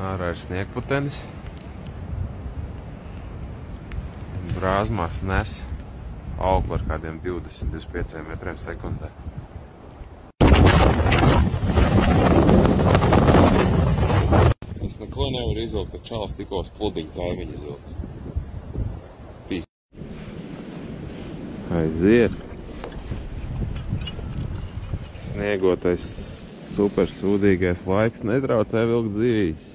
Ārā ir sniegputenis. Brāzmās nes auglu ar kādiem 20-25 metriem sekundē. Es neko nevaru izvilkt, ka čalis tikko uz pludiņu taimiņu izvilkt. Aiziet. Sniegotais super sūdīgais laiks netraucē vilkt zivīs.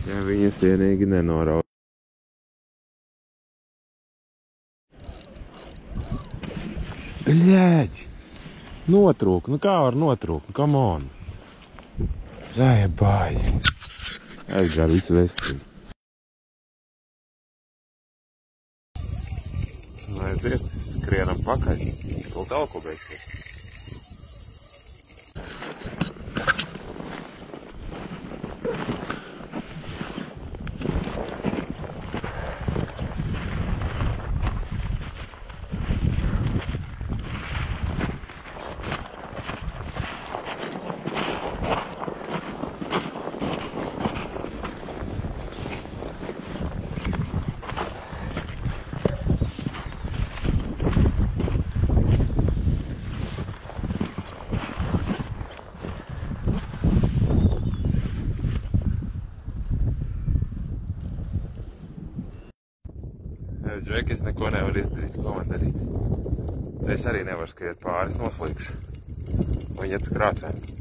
Ja viņas vienīgi nenorauj. Ļēģi! Notrūk, nu kā var notrūkt? Come on! Zajebāji! Aizgar visu vestību. Aiziet, skrienam pakaļ. Vēl talko beigsies. Džeki, es neko nevaru izdarīt, ko man darīt. Es arī nevaru skriet pāris, noslīgšu. Viņa iet skrācēm.